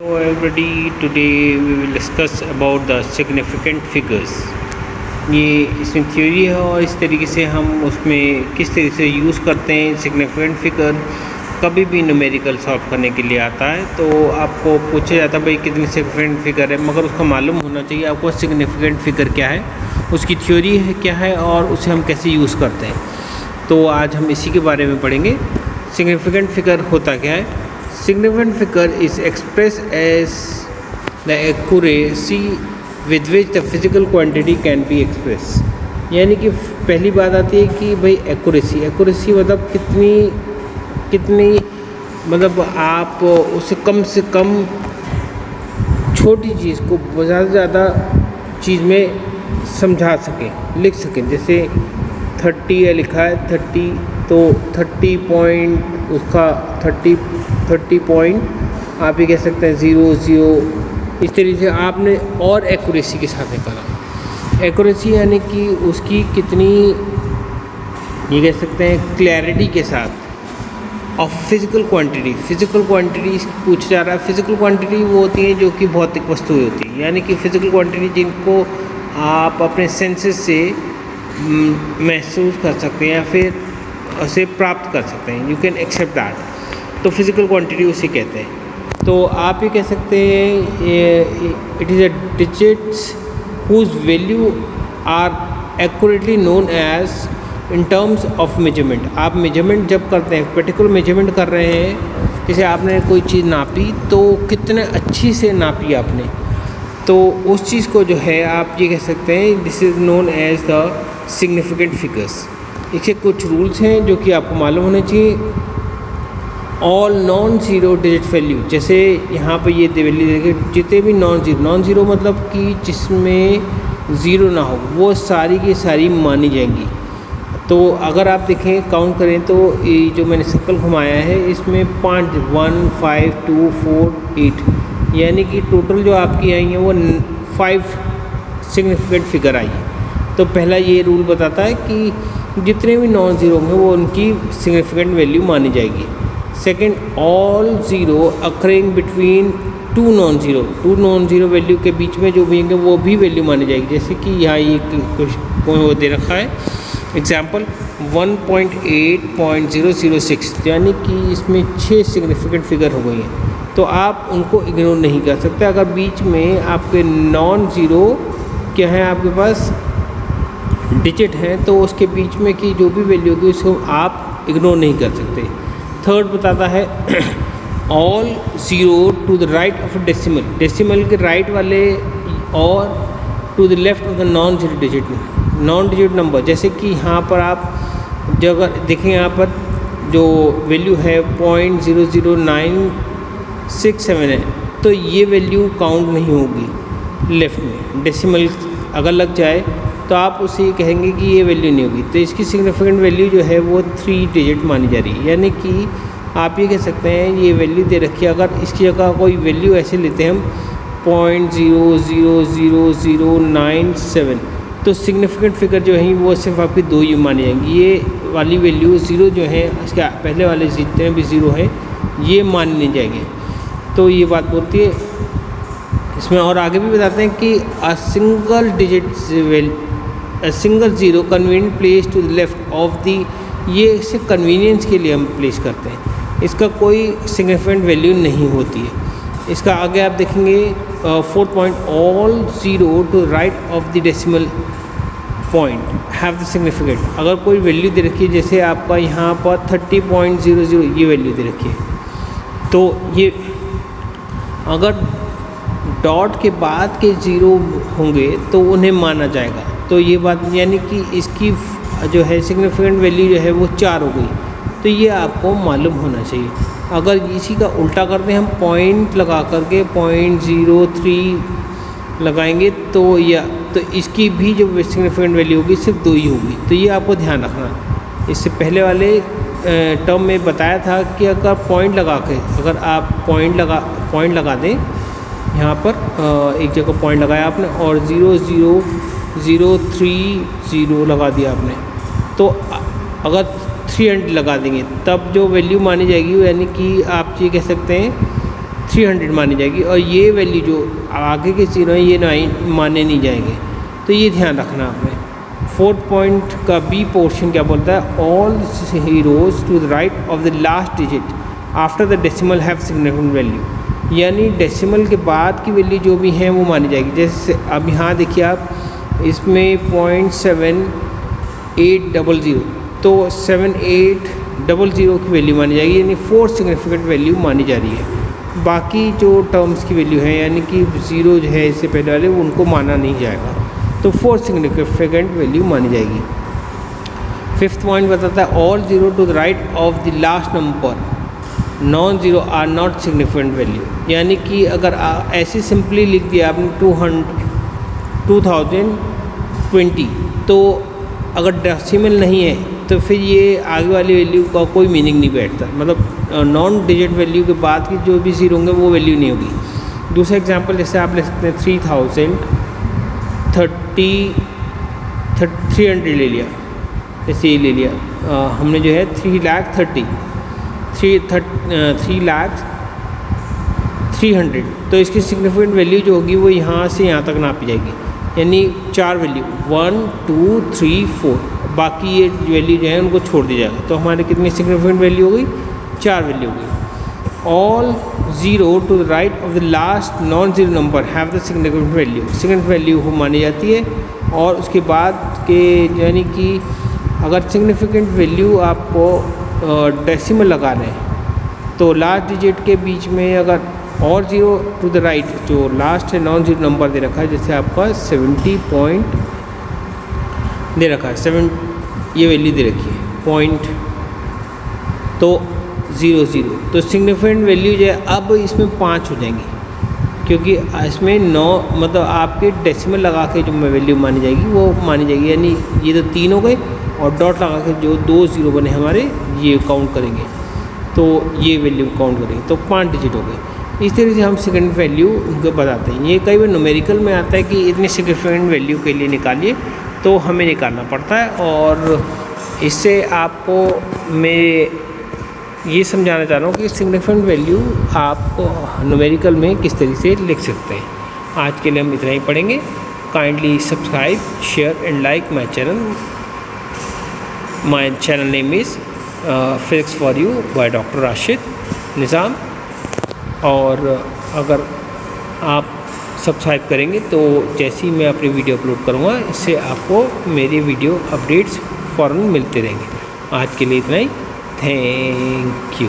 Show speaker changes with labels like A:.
A: Hello everybody, today we will discuss about the significant figures। ये इसमें theory है और इस तरीके से हम उसमें किस तरीके से यूज़ करते हैं। सिग्निफिकेंट फिगर कभी भी न्यूमेरिकल सॉल्व करने के लिए आता है तो आपको पूछा जाता है भाई कितनी सिग्निफिकेंट फिगर है, मगर उसका मालूम होना चाहिए आपको सिग्निफिकेंट फिगर क्या है, उसकी थ्योरी है क्या है और उसे हम कैसे यूज़ करते हैं। तो आज हम इसी के बारे में पढ़ेंगे। सिग्निफिकेंट फिगर होता क्या है। Significant figure is expressed as the accuracy with which the physical quantity can be expressed। यानी कि पहली बात आती है कि भाई एक्यूरेसी मतलब कितनी मतलब आप उसे कम से कम छोटी चीज़ को ज़्यादा से ज़्यादा चीज़ में समझा सकें, लिख सकें। जैसे 30 है लिखा है 30, तो 30 पॉइंट उसका 30 पॉइंट आप ये कह सकते हैं 00। इस तरीके से आपने और एक्यूरेसी के साथ निकाला। एक्यूरेसी यानी कि उसकी कितनी ये कह सकते हैं क्लैरिटी के साथ। ऑफ फिज़िकल क्वांटिटी पूछा जा रहा है। फिज़िकल क्वांटिटी वो होती है जो कि भौतिक वस्तुएं होती हैं, यानी कि फ़िज़िकल क्वांटिटी जिनको आप अपने सेंसेस से महसूस कर सकते हैं या फिर उसे प्राप्त कर सकते हैं। You can accept that. तो फिज़िकल क्वांटिटी उसे कहते हैं। तो आप ये कह सकते हैं it is a digits whose value are accurately known as in terms of measurement. आप मेजरमेंट जब करते हैं, पर्टिकुलर मेजरमेंट कर रहे हैं, जैसे आपने कोई चीज़ नापी तो कितने अच्छी से नापी आपने, तो उस चीज़ को जो है आप ये कह सकते हैं this is known as the significant figures. इसके कुछ रूल्स हैं जो कि आपको मालूम होने चाहिए। All non zero digit value, जैसे यहाँ पर ये वैल्यू देखिए, जितने भी नॉन ज़ीरो मतलब कि जिसमें ज़ीरो ना हो, वो सारी की सारी मानी जाएंगी। तो अगर आप देखें काउंट करें तो ये जो मैंने सर्कल घुमाया है इसमें 5 1 5 2 4 8 यानी कि टोटल जो आपकी आई हैं वो 5 सिग्निफिकेंट फिगर आई है। तो पहला ये रूल बताता है कि जितने भी नॉन ज़ीरो होंगे वो उनकी सिग्निफिकेंट वैल्यू मानी जाएगी। Second, all zero occurring between two non zero value के बीच में जो भी होंगे वो भी वैल्यू मानी जाएगी। जैसे कि यहाँ ये कुछ वो दे रखा है एग्जाम्पल 1.8.006, यानी कि इसमें 6 सिग्निफिकेंट फिगर हो गई हैं। तो आप उनको इग्नोर नहीं कर सकते। अगर बीच में आपके नॉन ज़ीरो क्या है, आपके पास डिजिट हैं, तो उसके बीच में की जो भी वैल्यू होगी उसको आप इग्नोर नहीं कर सकते। थर्ड बताता है all zero to the right of decimal के राइट वाले और to the left of the non digit number. जैसे कि यहाँ पर आप जो अगर देखें, यहाँ पर जो वैल्यू है 0.00967 है, तो ये वैल्यू काउंट नहीं होगी लेफ़्ट में। डेसिमल अगर लग जाए तो आप उसे कहेंगे कि ये वैल्यू नहीं होगी। तो इसकी सिग्निफिकेंट वैल्यू जो है वो 3 डिजिट मानी जा रही है। यानी कि आप ये कह सकते हैं ये वैल्यू दे रखी है, अगर इसकी जगह कोई वैल्यू ऐसे लेते हैं हम 0.00097, तो सिग्निफिकेंट फिगर जो है वो सिर्फ आपकी 2 ही मानी जाएंगी। ये वाली वैल्यू ज़ीरो जो है, इसके पहले वाले जितने भी ज़ीरो हैं ये माने नहीं जाएंगे। तो ये बात बोलती है। इसमें और आगे भी बताते हैं कि a single zero convenient place to the left of the, ये इसे कन्वीनियंस के लिए हम प्लेस करते हैं, इसका कोई सिग्निफिकेंट वैल्यू नहीं होती है। इसका आगे आप देखेंगे 4th point, all zero to right of the decimal point have the significant. अगर कोई वैल्यू दे रखी है, जैसे आपका यहाँ पर 30.00 ये वैल्यू दे रखी है, तो ये अगर डॉट के बाद के ज़ीरो होंगे तो उन्हें माना जाएगा। तो ये बात यानी कि इसकी जो है सिग्निफिकेंट वैल्यू जो है वो 4 हो गई। तो ये आपको मालूम होना चाहिए। अगर इसी का उल्टा करते हैं हम, पॉइंट लगा करके 0.03 लगाएंगे तो इसकी भी जो सिग्निफिकेंट वैल्यू होगी सिर्फ 2 ही होगी। तो ये आपको ध्यान रखना। इससे पहले वाले टर्म में बताया था कि अगर पॉइंट लगा के, अगर आप पॉइंट लगा दें, यहाँ पर एक जगह पॉइंट लगाया आपने और 0.0030 लगा दिया आपने, तो अगर 300 लगा देंगे तब जो वैल्यू मानी जाएगी, यानी कि आप ये कह सकते हैं 300 मानी जाएगी, और ये वैल्यू जो आगे के ज़ीरो हैं ये माने नहीं जाएंगे। तो ये ध्यान रखना आपने। 4th पॉइंट का बी पोर्शन क्या बोलता है, all zeros to the right of the last digit after the decimal have significant value, यानी डेसिमल के बाद की वैल्यू जो भी हैं वो मानी जाएगी। जैसे अब यहाँ देखिए आप, इसमें 0.7800, तो 7800 की वैल्यू मानी जाएगी, यानी 4 सिग्निफिकेंट वैल्यू मानी जा रही है। बाकी जो टर्म्स की वैल्यू है, यानी कि ज़ीरो जो है इससे पहले वाले, उनको माना नहीं जाएगा, तो 4 सिग्निफिकेंट वैल्यू मानी जाएगी। 5th पॉइंट बताता है all zero to the right of the last number non zero are not significant value, यानी कि अगर ऐसे सिंपली लिख दिया आपने 2020, तो अगर डेसिमल नहीं है तो फिर ये आगे वाली वैल्यू का कोई मीनिंग नहीं बैठता, मतलब नॉन डिजिट वैल्यू के बाद की जो भी ज़ीरो होंगे वो वैल्यू नहीं होगी। दूसरा एग्जांपल जैसे आप ले सकते हैं 300 ले लिया, जैसे ये ले लिया, हमने जो है 3,00,300, तो इसकी सिग्निफिकेंट वैल्यू जो होगी वो यहाँ से यहाँ तक नापी जाएगी, यानी 4 वैल्यू 1 2 3 4, बाकी ये वैल्यू जो है उनको छोड़ दिया जाएगा। तो हमारे कितनी सिग्निफिकेंट वैल्यू हो गई, 4 वैल्यू हो गई। All zero to the right of the last non zero number have the significant value, significant value मानी जाती है। और उसके बाद के, यानी कि अगर सिग्निफिकेंट वैल्यू आपको डेसिमल लगा रहे हैं, तो लास्ट डिजिट के बीच में अगर और ज़ीरो टू द राइट जो लास्ट है नॉन ज़ीरो नंबर दे रखा है, जैसे आपका 70 पॉइंट दे रखा है, 7 ये वैल्यू दे रखी है पॉइंट, तो 00, तो सिग्निफिकेंट वैल्यू जो है अब इसमें 5 हो जाएंगी, क्योंकि इसमें 9 मतलब आपके डेसिमल लगा के जो वैल्यू मानी जाएगी वो मानी जाएगी, यानी ये तो 3 हो गए, और डॉट लगा के जो 2 ज़ीरो बने हमारे ये काउंट करेंगे, तो ये वैल्यू काउंट करेंगे, तो 5 डिजिट हो गए। इस तरीके से हम सिग्निफिकेंट वैल्यू उनको बताते हैं। ये कई बार न्यूमेरिकल में आता है कि इतनी सिग्निफिकेंट वैल्यू के लिए निकालिए, तो हमें निकालना पड़ता है। और इससे आपको मैं ये समझाना चाह रहा हूँ कि सिग्निफिकेंट वैल्यू आप न्यूमेरिकल में किस तरीके से लिख सकते हैं। आज के लिए हम इतना ही पढ़ेंगे। Kindly subscribe, share and like my channel. My channel name is physics for you by doctor Rashid Nizam. और अगर आप सब्सक्राइब करेंगे तो जैसे ही मैं अपनी वीडियो अपलोड करूँगा, इससे आपको मेरे वीडियो अपडेट्स फ़ौरन मिलते रहेंगे। आज के लिए इतना ही। Thank you.